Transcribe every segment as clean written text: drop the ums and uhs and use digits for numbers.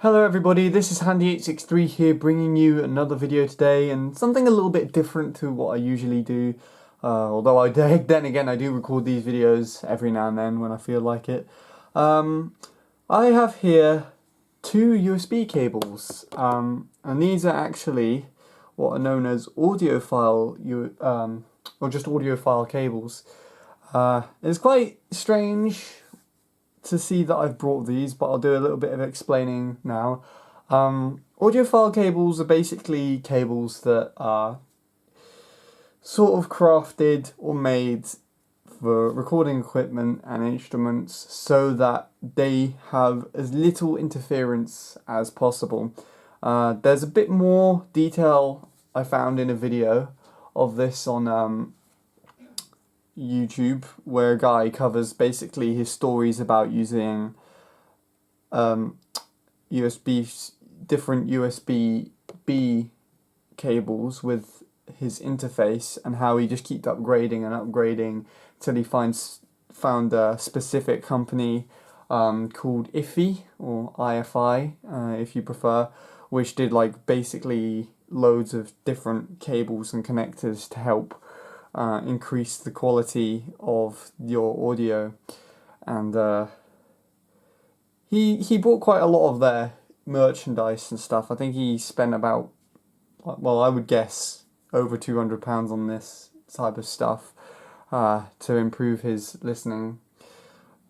Hello everybody, this is Handy863 here bringing you another video today and something a little bit different to what I usually do. Although then again I do record these videos every now and then when I feel like it. I have here two USB cables and these are actually what are known as audiophile or just audiophile cables. It's quite strange to see that I've brought these, but I'll do a little bit of explaining now. Audiophile cables are basically cables that are sort of crafted or made for recording equipment and instruments so that they have as little interference as possible. There's a bit more detail I found in a video of this on YouTube, where a guy covers basically his stories about using different USB-B cables with his interface and how he just keeps upgrading and upgrading till he found a specific company called IFI or IFI if you prefer, which did like basically loads of different cables and connectors to help increase the quality of your audio. And he bought quite a lot of their merchandise and stuff. I think he spent about, well, I would guess over £200 on this type of stuff to improve his listening.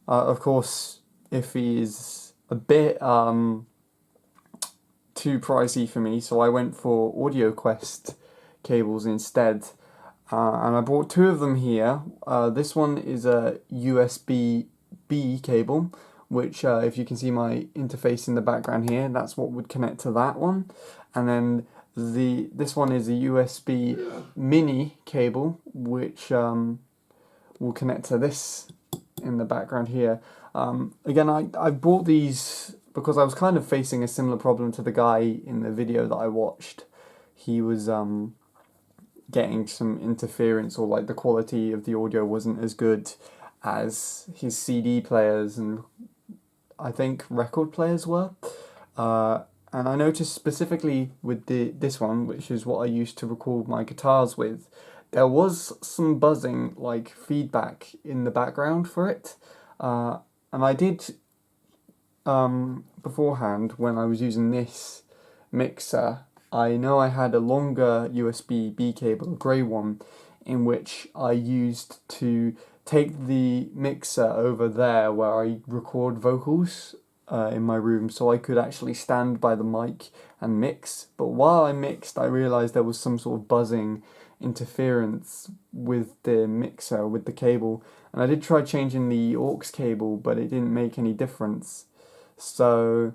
Of course, if he is a bit too pricey for me, so I went for AudioQuest cables instead. And I bought two of them here. This one is a USB-B cable, which if you can see my interface in the background here, that's what would connect to that one. And then this one is a USB mini cable, which will connect to this in the background here. Again, I bought these because I was kind of facing a similar problem to the guy in the video that I watched. He was getting some interference, or like the quality of the audio wasn't as good as his CD players and I think record players were. And I noticed specifically with this one, which is what I used to record my guitars with, there was some buzzing, like feedback in the background for it. And I did beforehand, when I was using this mixer, I know I had a longer USB-B cable, a grey one, in which I used to take the mixer over there where I record vocals in my room, so I could actually stand by the mic and mix. But while I mixed, I realised there was some sort of buzzing interference with the mixer, with the cable, and I did try changing the aux cable, but it didn't make any difference. So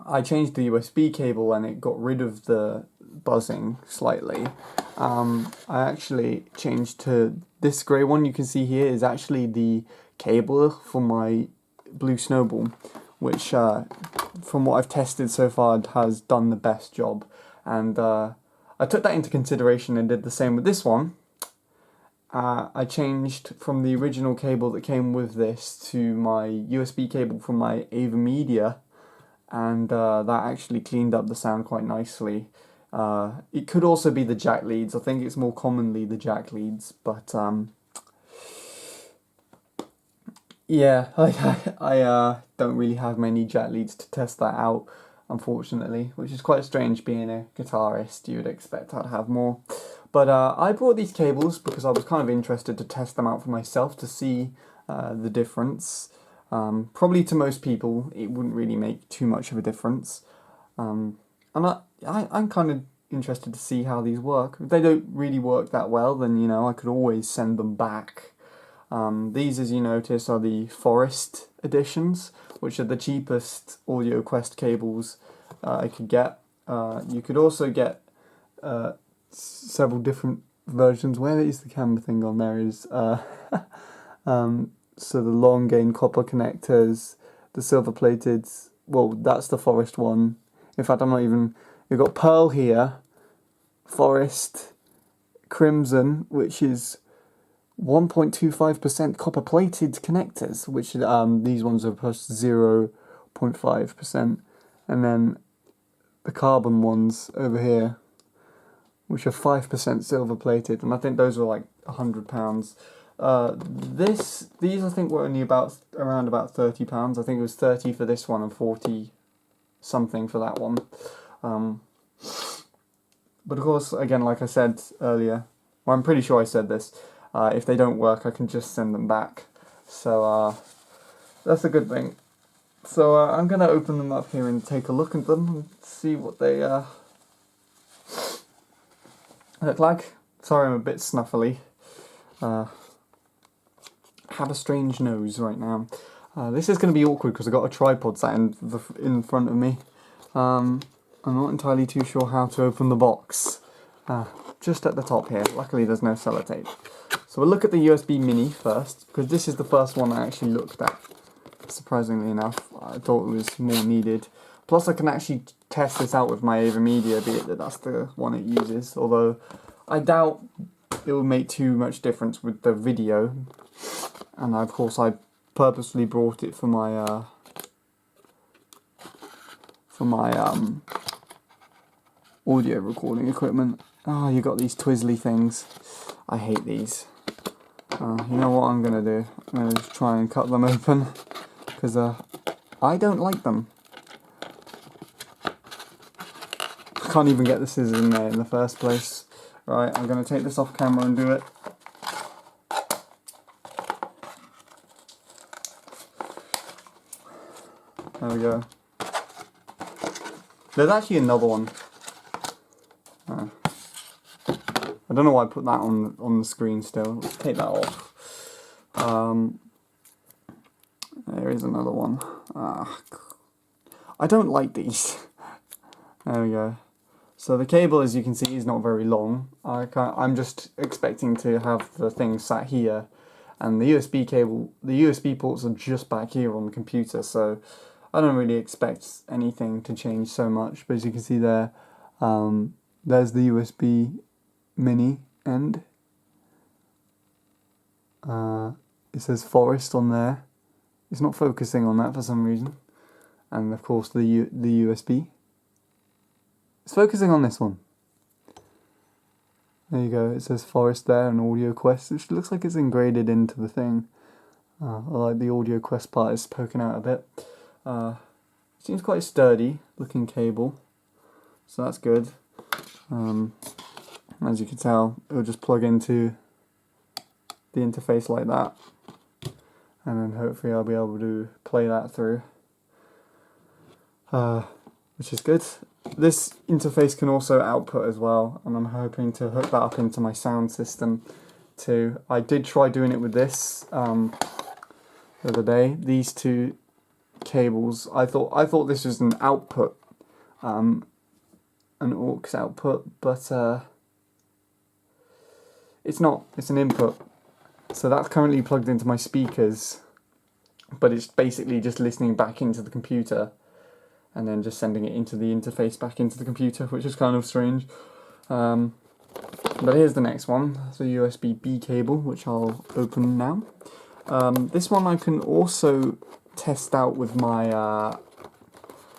I changed the USB cable and it got rid of the buzzing slightly. I actually changed to this grey one you can see here is actually the cable for my Blue Snowball, which from what I've tested so far has done the best job. And I took that into consideration and did the same with this one. I changed from the original cable that came with this to my USB cable from my Ava Media, and that actually cleaned up the sound quite nicely. It could also be the jack leads. I think it's more commonly the jack leads, but yeah, I don't really have many jack leads to test that out, unfortunately, which is quite strange. Being a guitarist, you would expect I'd have more. But I brought these cables because I was kind of interested to test them out for myself to see the difference. Probably to most people it wouldn't really make too much of a difference, and I'm kind of interested to see how these work. If they don't really work that well, then you know I could always send them back. These, as you notice, are the Forest editions, which are the cheapest AudioQuest cables I could get. You could also get several different versions. Where is the camera thing on there? Is so the long gain copper connectors, the silver plated, well, that's the Forest one. In fact, you've got Pearl here, Forest, Crimson, which is 1.25% copper plated connectors, which these ones are plus 0.5%. and then the carbon ones over here, which are 5% silver plated, and I think those were like £100. These I think were only around about £30. I think it was 30 for this one and 40 something for that one. But of course, again, like I said earlier, well, I'm pretty sure I said this, if they don't work I can just send them back. So that's a good thing. So I'm going to open them up here and take a look at them and see what they look like. Sorry, I'm a bit snuffly. I have a strange nose right now. This is going to be awkward because I've got a tripod sat in front of me. I'm not entirely too sure how to open the box. Just at the top here. Luckily there's no sellotape. So we'll look at the USB Mini first, because this is the first one I actually looked at. Surprisingly enough, I thought it was more needed. Plus I can actually test this out with my AVerMedia, be it that that's the one it uses, although I doubt it will make too much difference with the video. And of course I purposely brought it for my audio recording equipment. Oh, you got these twizzly things. I hate these. You know what I'm gonna do? I'm gonna just try and cut them open, because I don't like them. I can't even get the scissors in there in the first place. Right, I'm gonna take this off camera and do it. There we go. There's actually another one. I don't know why I put that on the screen still. Let's take that off. There is another one. I don't like these. There we go. So the cable, as you can see, is not very long. I'm just expecting to have the thing sat here, and the USB cable, the USB ports are just back here on the computer, so I don't really expect anything to change so much. But as you can see there, there's the USB Mini end. It says Forest on there. It's not focusing on that for some reason. And of course the USB. It's focusing on this one. There you go. It says Forest there and AudioQuest, which looks like it's engraved into the thing. I like the AudioQuest part is poking out a bit. Seems quite sturdy looking cable, so that's good. As you can tell, it'll just plug into the interface like that, and then hopefully I'll be able to play that through, which is good. This interface can also output as well, and I'm hoping to hook that up into my sound system too. I did try doing it with this the other day. These two cables, I thought this was an output, an aux output, but it's not. It's an input. So that's currently plugged into my speakers, but it's basically just listening back into the computer and then just sending it into the interface back into the computer, which is kind of strange. But here's the next one, the USB-B cable, which I'll open now. This one I can also test out with my...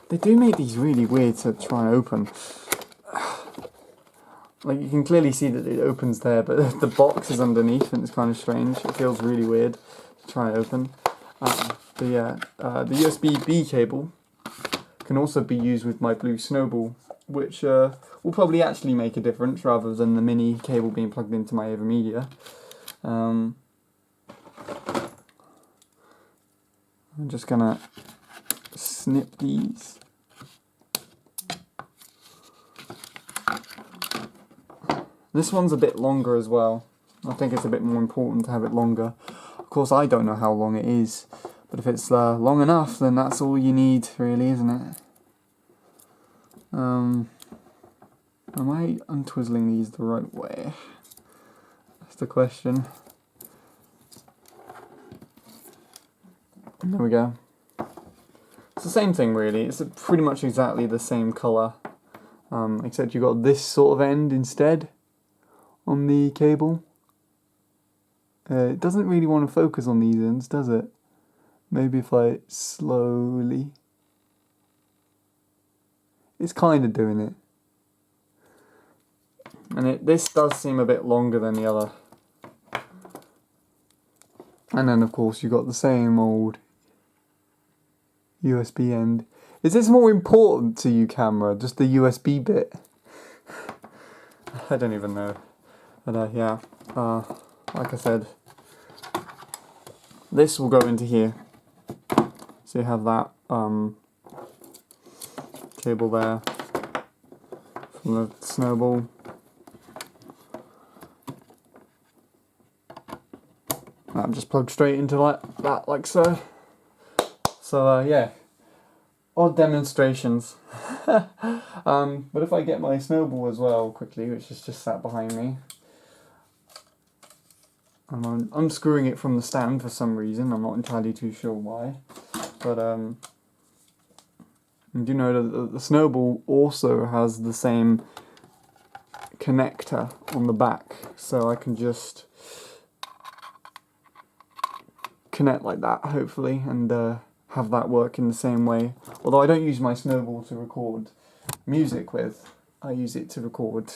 They do make these really weird to try and open. Like, you can clearly see that it opens there, but the box is underneath and it's kind of strange. It feels really weird to try and open. But yeah, the USB-B cable can also be used with my Blue Snowball, which will probably actually make a difference rather than the mini cable being plugged into my AVerMedia. I'm just gonna snip these. This one's a bit longer as well. I think it's a bit more important to have it longer. Of course, I don't know how long it is, but if it's long enough, then that's all you need, really, isn't it? Am I untwizzling these the right way? That's the question. There we go. It's the same thing, really. It's pretty much exactly the same colour, except you've got this sort of end instead on the cable. It doesn't really want to focus on these ends, does it? Maybe if I slowly... it's kind of doing it. And this does seem a bit longer than the other. And then of course you got the same old USB end. Is this more important to you, camera? Just the USB bit? I don't even know. But yeah, like I said, this will go into here. So you have that cable there from the snowball. That just plugged straight into that like so. So yeah, odd demonstrations. But if I get my snowball as well quickly, which is just sat behind me, and I'm unscrewing it from the stand for some reason. I'm not entirely too sure why, but and you know that the snowball also has the same connector on the back, so I can just connect like that, hopefully, and have that work in the same way. Although I don't use my snowball to record music with, I use it to record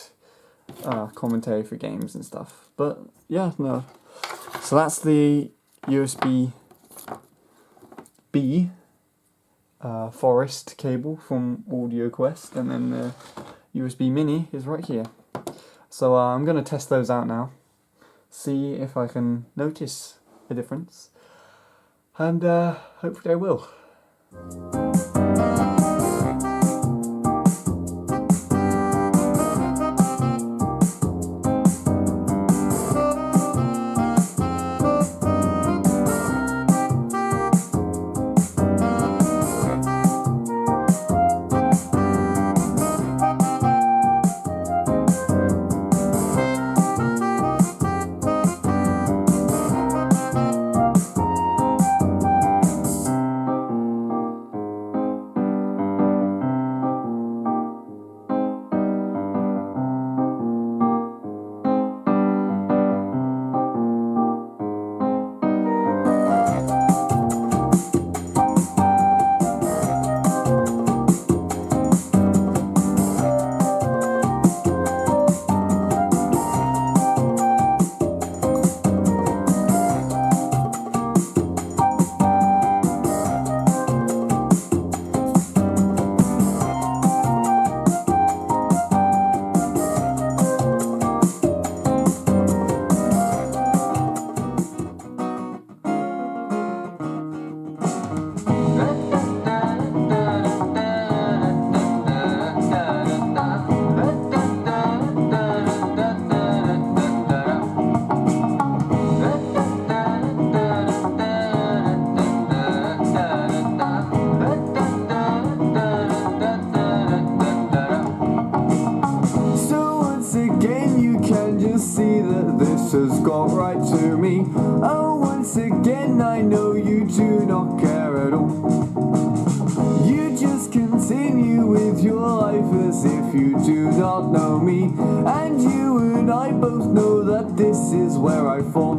commentary for games and stuff. But yeah, no. So that's the USB B Forest cable from AudioQuest, and then the USB Mini is right here. So I'm going to test those out now, see if I can notice a difference, and hopefully I will. See that this has got right to me. Oh, once again I know you do not care at all. You just continue with your life as if you do not know me, and you and I both know that this is where I fall.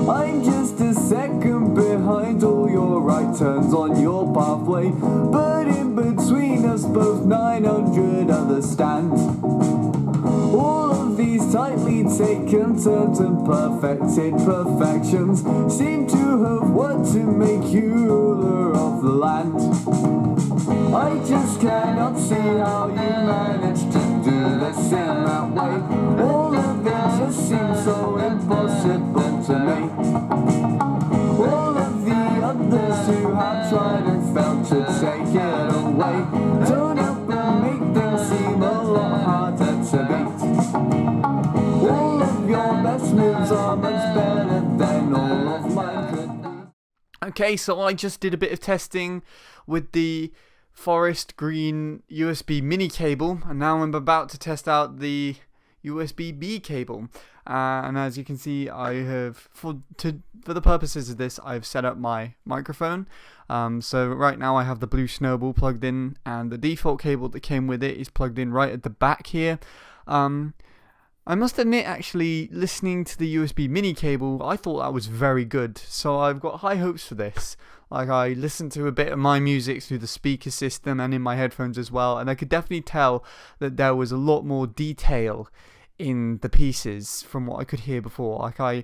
I'm just a second behind all your right turns on your pathway, but in between us both 900 other stands. All of these tightly taken turns and perfected perfections seem to have worked to make you ruler of the land. I just cannot see how you managed to do this in that way. All of it just seems so impossible to me. All of the others who have tried and failed to take it away don't help but make things seem a lot harder to beat. All of your best moves are much better than all of mine could be. Okay, so I just did a bit of testing with the forest green USB mini cable, and now I'm about to test out the USB B cable. And as you can see, I have, for the purposes of this, I've set up my microphone. So right now I have the blue snowball plugged in, and the default cable that came with it is plugged in right at the back here. I must admit, actually, listening to the USB mini cable, I thought that was very good. So I've got high hopes for this. Like, I listened to a bit of my music through the speaker system and in my headphones as well, and I could definitely tell that there was a lot more detail in the pieces from what I could hear before. Like, I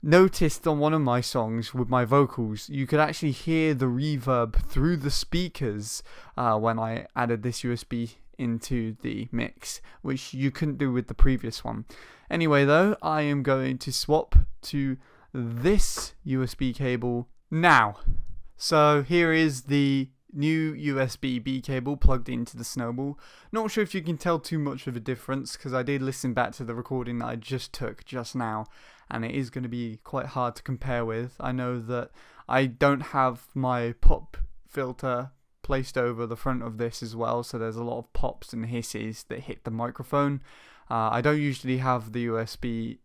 noticed on one of my songs with my vocals, you could actually hear the reverb through the speakers when I added this USB into the mix, which you couldn't do with the previous one. Anyway, though, I am going to swap to this USB cable now. So here is the new USB-B cable plugged into the Snowball. Not sure if you can tell too much of a difference, because I did listen back to the recording that I just took just now, and it is going to be quite hard to compare with. I know that I don't have my pop filter placed over the front of this as well, so there's a lot of pops and hisses that hit the microphone. I don't usually have the USB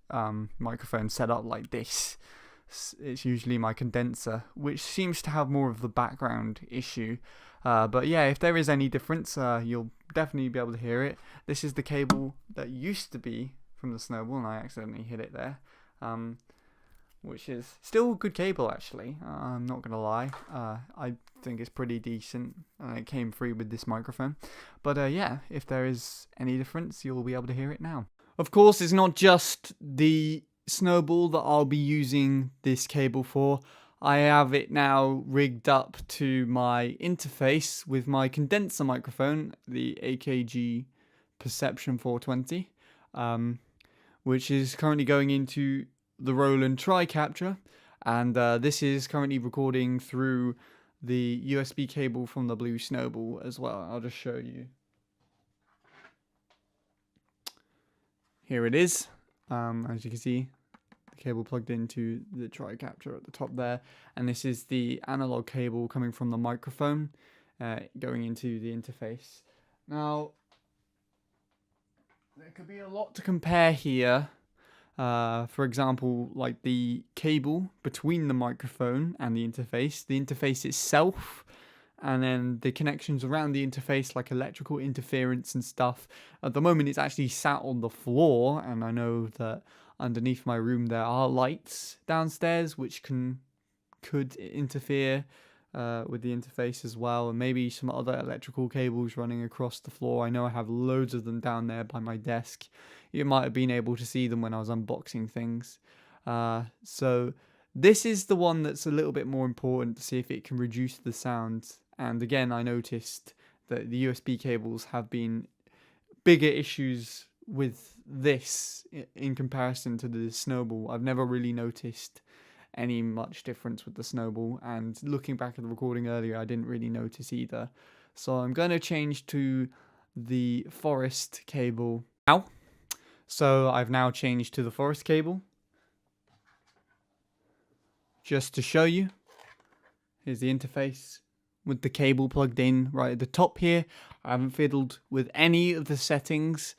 microphone set up like this. It's usually my condenser, which seems to have more of the background issue. But yeah, if there is any difference, you'll definitely be able to hear it. This is the cable that used to be from the Snowball, and I accidentally hit it there. Which is still a good cable, actually. I'm not going to lie. I think it's pretty decent, and it came free with this microphone. But yeah, if there is any difference, you'll be able to hear it now. Of course, it's not just the Snowball that I'll be using this cable for. I have it now rigged up to my interface with my condenser microphone, the AKG Perception 420, which is currently going into the Roland TriCapture, and this is currently recording through the USB cable from the Blue Snowball as well. I'll just show you. Here it is. As you can see, the cable plugged into the TriCapture at the top there, and this is the analog cable coming from the microphone going into the interface. Now, there could be a lot to compare here. For example, like the cable between the microphone and the interface itself, and then the connections around the interface, like electrical interference and stuff. At the moment, it's actually sat on the floor, and I know that underneath my room there are lights downstairs which could interfere with the interface as well, and maybe some other electrical cables running across the floor. I know I have loads of them down there by my desk. You might have been able to see them when I was unboxing things. So this is the one that's a little bit more important to see if it can reduce the sound. And again, I noticed that the USB cables have been bigger issues with this in comparison to the Snowball. I've never really noticed any much difference with the Snowball, and looking back at the recording earlier, I didn't really notice either. So I'm going to change to the Forest cable now. So I've now changed to the Forest cable. Just to show you, here's the interface with the cable plugged in right at the top here. I haven't fiddled with any of the settings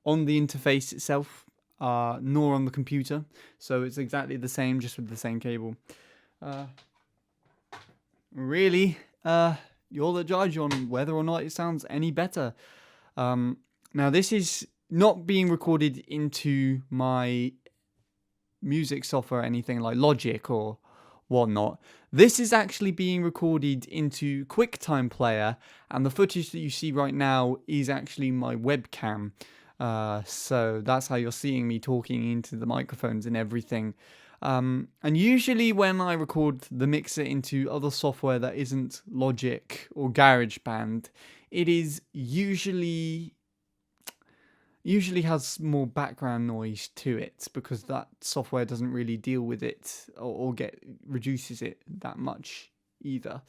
on the interface itself, nor on the computer. So it's exactly the same, just with the same cable. Really, you're the judge on whether or not it sounds any better. Now, this is not being recorded into my music software or anything like Logic or whatnot. This is actually being recorded into QuickTime Player, and the footage that you see right now is actually my webcam. So that's how you're seeing me talking into the microphones and everything. And usually when I record the mixer into other software that isn't Logic or GarageBand, it is usually has more background noise to it, because that software doesn't really deal with it or reduces it that much either.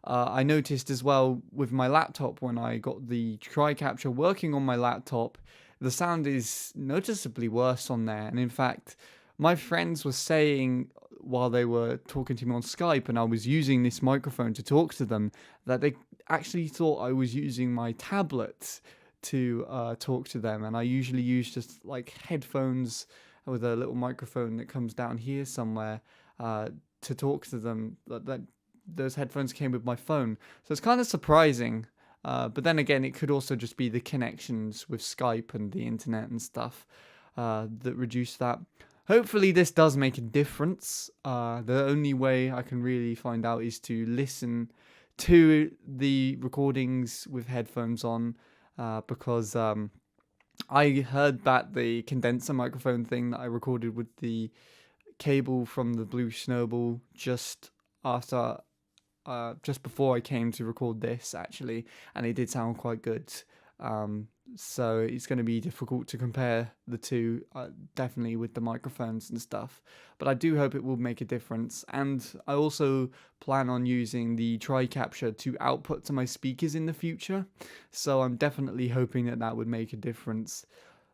I noticed as well with my laptop, when I got the TriCapture working on my laptop, the sound is noticeably worse on there. And in fact, my friends were saying while they were talking to me on Skype and I was using this microphone to talk to them, that they actually thought I was using my tablet to talk to them, and I usually use just like headphones with a little microphone that comes down here somewhere to talk to them. Those headphones came with my phone, so it's kind of surprising. But then again, it could also just be the connections with Skype and the internet and stuff that reduce that. hopefully this does make a difference. The only way I can really find out is to listen to the recordings with headphones on, because I heard that the condenser microphone thing that I recorded with the cable from the Blue Snowball just before I came to record this, actually, and it did sound quite good. So it's going to be difficult to compare the two, definitely with the microphones and stuff. But I do hope it will make a difference. And I also plan on using the tri-capture to output to my speakers in the future. So I'm definitely hoping that that would make a difference.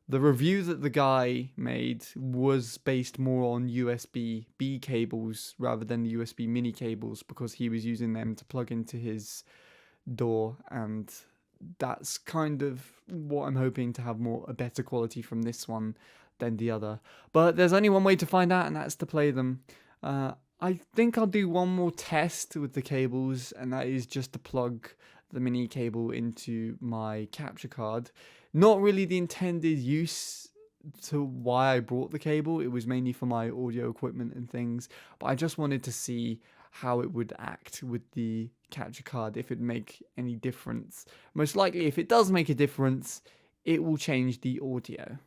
The review that the guy made was based more on USB-B cables rather than the USB mini cables, because he was using them to plug into his DAW, and that's kind of what I'm hoping to have a better quality from this one than the other. But there's only one way to find out, and that's to play them. I think I'll do one more test with the cables, and that is just to plug the mini cable into my capture card. Not really the intended use to why I brought the cable. It was mainly for my audio equipment and things, but I just wanted to see how it would act with the capture card, if it'd make any difference. Most likely, if it does make a difference, it will change the audio.